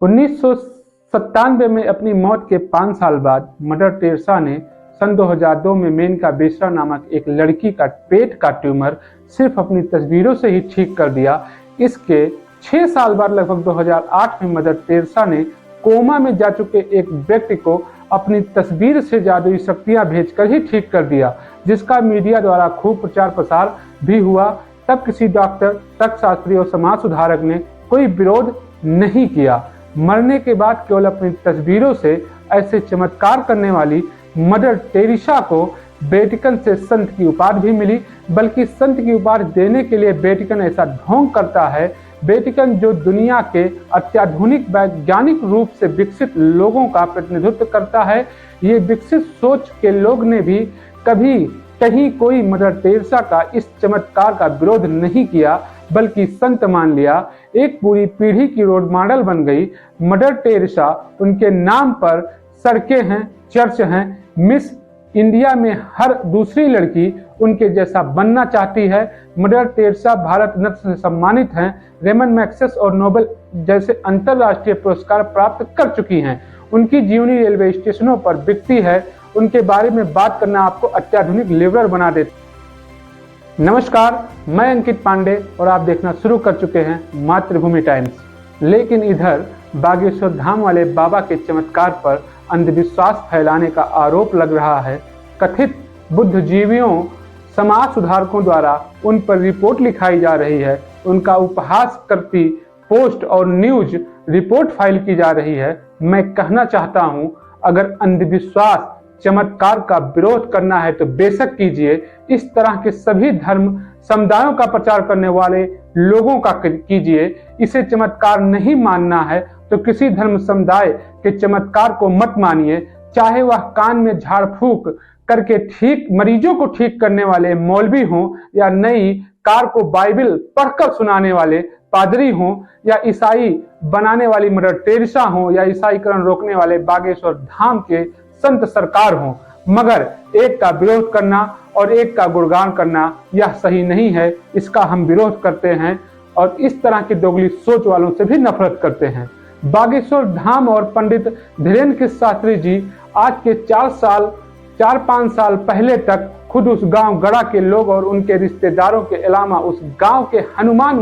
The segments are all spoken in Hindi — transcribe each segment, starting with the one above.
1997 में अपनी मौत के 5 साल बाद मदर टेरेसा ने सन 2002 में मेनका बेसरा नामक एक लड़की का पेट का ट्यूमर सिर्फ अपनी तस्वीरों से ही ठीक कर दिया। इसके 6 साल बाद लगभग 2008 में मदर टेरेसा ने कोमा में जा चुके एक व्यक्ति को अपनी तस्वीर से जादुई शक्तियां भेजकर ही ठीक कर दिया, जिसका मीडिया द्वारा खूब प्रचार प्रसार भी हुआ। तब किसी डॉक्टर, तर्कशास्त्री और समाज सुधारक ने कोई विरोध नहीं किया। मरने के बाद केवल अपनी तस्वीरों से ऐसे चमत्कार करने वाली मदर टेरेसा को वेटिकन से संत की उपाधि भी मिली, बल्कि संत की उपाधि देने के लिए वेटिकन ऐसा ढोंग करता है। वेटिकन जो दुनिया के अत्याधुनिक वैज्ञानिक रूप से विकसित लोगों का प्रतिनिधित्व करता है, ये विकसित सोच के लोग ने भी कभी कहीं कोई मदर टेरेसा का इस चमत्कार का विरोध नहीं किया, बल्कि संत मान लिया। एक पूरी पीढ़ी की रोल मॉडल बन गई। मदर टेरेसा, उनके नाम पर सड़कें हैं, चर्च हैं। मिस इंडिया में हर दूसरी लड़की उनके जैसा बनना चाहती है। मदर टेरेसा भारत रत्न से सम्मानित हैं, रेमन मैग्सेसे और नोबेल जैसे अंतर्राष्ट्रीय पुरस्कार प्राप्त कर चुकी हैं। उनकी जीवनी रेलवे स्टेशनों पर बिकती है। उनके बारे में बात करना आपको अत्याधुनिक लिबरल बना देता। नमस्कार, मैं अंकित पांडे और आप देखना शुरू कर चुके हैं मातृभूमि टाइम्स। लेकिन इधर बागेश्वर धाम वाले बाबा के चमत्कार पर अंधविश्वास फैलाने का आरोप लग रहा है। कथित बुद्धिजीवियों, समाज सुधारकों द्वारा उन पर रिपोर्ट लिखाई जा रही है। उनका उपहास करती पोस्ट और न्यूज रिपोर्ट फाइल की जा रही है। मैं कहना चाहता हूं, अगर अंधविश्वास चमत्कार का विरोध करना है तो बेशक कीजिए। इस तरह के सभी धर्म समुदायों का प्रचार करने वाले लोगों का कीजिए। इसे चमत्कार नहीं मानना है तो किसी धर्म समुदाय के चमत्कार को मत मानिए, चाहे वह कान में झाड़ फूक करके ठीक मरीजों को ठीक करने वाले मौलवी हों, या नई कार को बाइबल पढ़कर सुनाने वाले पादरी हों, या ईसाई बनाने वाली मदर टेरेसा हों, या ईसाईकरण रोकने वाले बागेश्वर धाम के संत सरकार हों। मगर एक का विरोध करना और एक का गुणगान करना यह सही नहीं है। इसका हम विरोध करते हैं और इस तरह की दोगली सोच वालों से भी नफरत करते हैं। बागेश्वर धाम और पंडित धीरेन्द्र कृष्ण शास्त्री जी आज के 4-5 साल पहले तक खुद उस गांव गड़ा के लोग और उनके रिश्तेदारों के अलावा उस गांव के हनुमान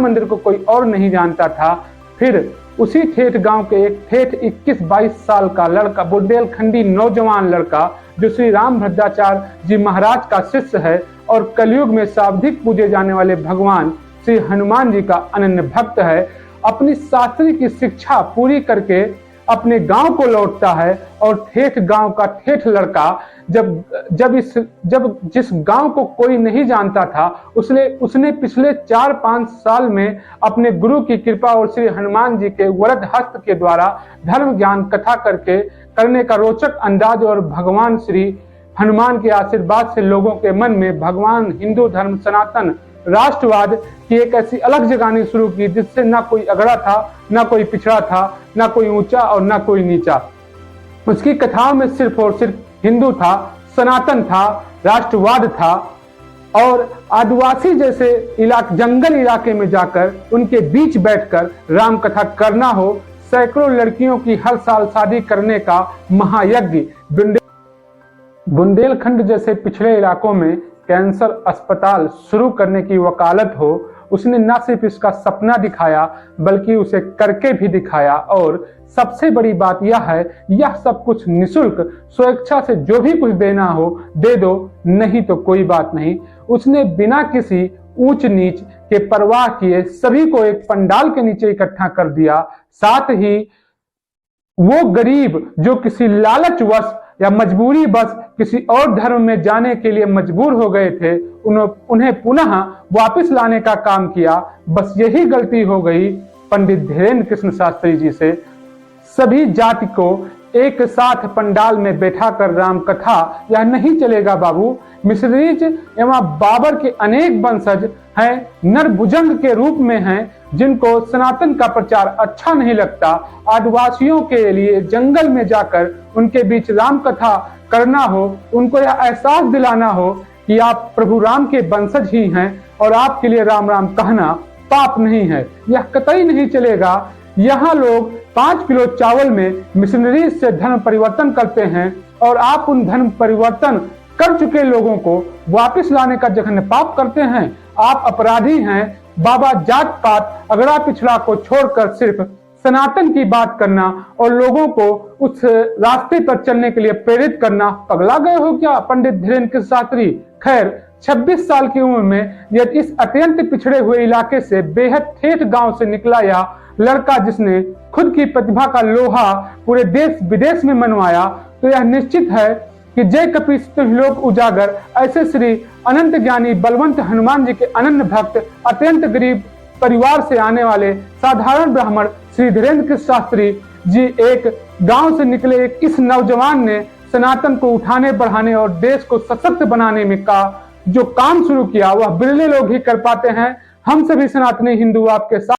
मंदिर को कोई और नहीं जानता था। फिर उसी ठेठ गांव के एक ठेठ 21-22 साल का लड़का, बुंदेलखंडी नौजवान लड़का, जो श्री राम भद्राचार्य जी महाराज का शिष्य है और कलयुग में सर्वाधिक पूजे जाने वाले भगवान श्री हनुमान जी का अनन्य भक्त है, अपनी शास्त्री की शिक्षा पूरी करके अपने गांव को लौटता है। और ठेठ गांव का ठेठ लड़का जब जिस गांव को कोई नहीं जानता था, उसने पिछले 4-5 साल में अपने गुरु की कृपा और श्री हनुमान जी के वरद हस्त के द्वारा धर्म ज्ञान कथा करने का रोचक अंदाज और भगवान श्री हनुमान के आशीर्वाद से लोगों के मन में भगवान, हिंदू धर्म, सनातन राष्ट्रवाद की एक ऐसी अलग जगानी शुरू की, जिससे ना कोई अगड़ा था, ना कोई पिछड़ा था, ना कोई ऊंचा और ना कोई नीचा। उसकी कथाओं में सिर्फ और सिर्फ हिंदू था, सनातन था, राष्ट्रवाद था। और आदिवासी जैसे जंगल इलाके में जाकर उनके बीच बैठकर राम कथा करना हो, सैकड़ों लड़कियों की हर साल शादी करने का महायज्ञ, बुंदेलखंड जैसे पिछड़े इलाकों में कैंसर अस्पताल शुरू करने की वकालत हो, उसने न सिर्फ इसका सपना दिखाया बल्कि उसे करके भी दिखाया। और सबसे बड़ी बात यह है, यह सब कुछ निशुल्क, स्वेच्छा से जो भी कुछ देना हो दे दो, नहीं तो कोई बात नहीं। उसने बिना किसी ऊंच नीच के परवाह किए सभी को एक पंडाल के नीचे इकट्ठा कर दिया। साथ ही वो गरीब जो किसी लालचवश या मजबूरी बस किसी और धर्म में जाने के लिए मजबूर हो गए थे, उन्हें पुनः वापस लाने का काम किया। बस यही गलती हो गई पंडित धीरेन्द्र कृष्ण शास्त्री जी से। सभी जाति को एक साथ पंडाल में बैठाकर राम कथा यह नहीं चलेगा बाबू। मिस्रीज एवं बाबर के अनेक वंशज हैं, नरभुजंग के रूप में हैं, जिनको सनातन का प्रचार अच्छा नहीं लगता। आदिवासियों के लिए जंगल में जाकर उनके बीच राम कथा करना हो, उनको यह एहसास दिलाना हो कि आप प्रभु राम के वंशज ही हैं और आपके लिए राम राम कहना पाप नहीं है, यह कतई नहीं चलेगा। यहाँ लोग 5 किलो चावल में मिशनरी से धर्म परिवर्तन करते हैं और आप उन धर्म परिवर्तन कर चुके लोगों को वापस लाने का जघन्य पाप करते हैं। आप अपराधी हैं। बाबा जात पात अगड़ा पिछड़ा को छोड़कर सिर्फ सनातन की बात करना और लोगों को उस रास्ते पर चलने के लिए प्रेरित करना, पगला गए हो क्या पंडित धीरेन्द्र कृष्ण शास्त्री? खैर, 26 साल की उम्र में यदि इस अत्यंत पिछड़े हुए इलाके से बेहद ठेठ गांव से निकला यह लड़का जिसने खुद की प्रतिभा का लोहा पूरे देश विदेश में मनवाया, तो यह निश्चित है कि जय कपीस लोक उजागर ऐसे श्री अनंत ज्ञानी बलवंत हनुमान जी के अनन्य भक्त अत्यंत गरीब परिवार से आने वाले साधारण ब्राह्मण श्री धीरेन्द्र कृष्ण शास्त्री जी एक गांव से निकले एक इस नौजवान ने सनातन को उठाने बढ़ाने और देश को सशक्त बनाने में का जो काम शुरू किया वह बिरले लोग ही कर पाते हैं। हम सभी सनातनी हिंदू आपके साथ